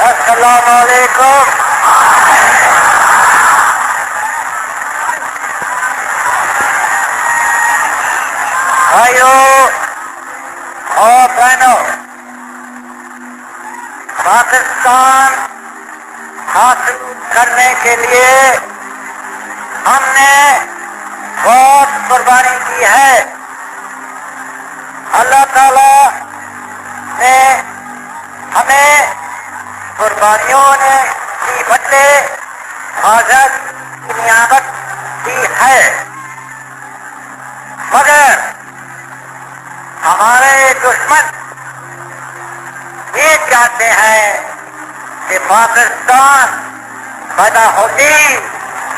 السلام علیکم. بھائیوں اور بہنوں، پاکستان حاصل کرنے کے لیے ہم نے بہت قربانی کی ہے. اللہ تعالیٰ نے ہمیں قربانیوں کی بدلے آزاد کی نعمت دی ہے، مگر ہمارے دشمن یہ چاہتے ہیں کہ پاکستان پیدا ہوتی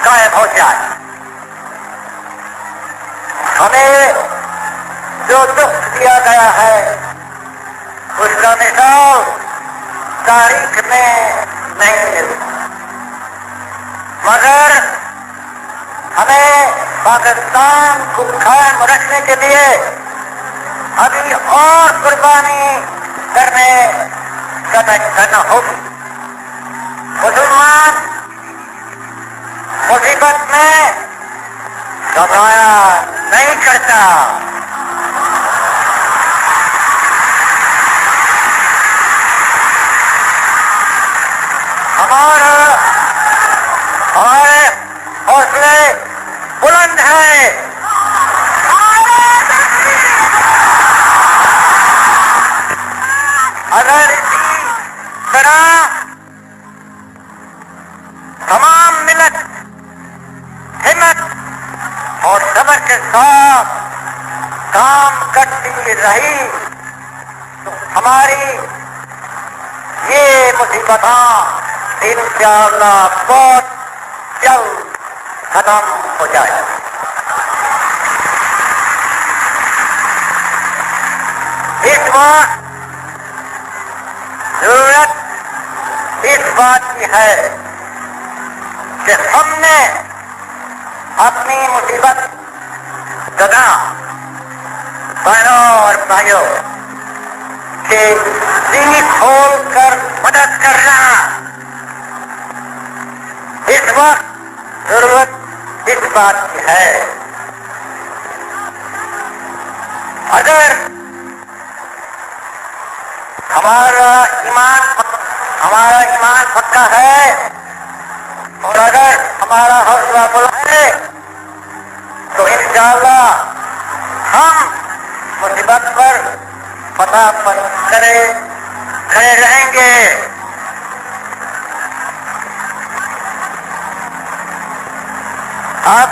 قائم ہو جائے. ہمیں جو دکھ دیا گیا ہے اس کا مثال تاریخ میں نہیں ملی، مگر ہمیں پاکستان کو قائم رکھنے کے لیے ابھی اور قربانی کرنا ہوگی. مسلمان مصیبت میں گھبرایا نہیں کرتا. ہمارے حوصلے بلند ہیں. اگر اسی طرح تمام ملت ہمت اور صبر کے ساتھ کام کرتی رہی تو ہماری یہ مصیبتیں انشاءاللہ بہت جلد ختم ہو جائے. اس وقت ضرورت اس بات کی ہے کہ ہم نے اپنی مصیبت زدہ بہنوں اور بھائیوں کے دل کھول کر مدد کرنا. اس وقت ضرورت اس بات کی ہے. اگر ہمارا ایمان پکا ہے اور اگر ہمارا حوصلہ بلند ہے تو انشاءاللہ ہم مصیبت پر فتح کھڑے رہیں گے. اب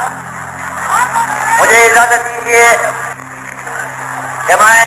مجھے اجازت دیجیے کہ میں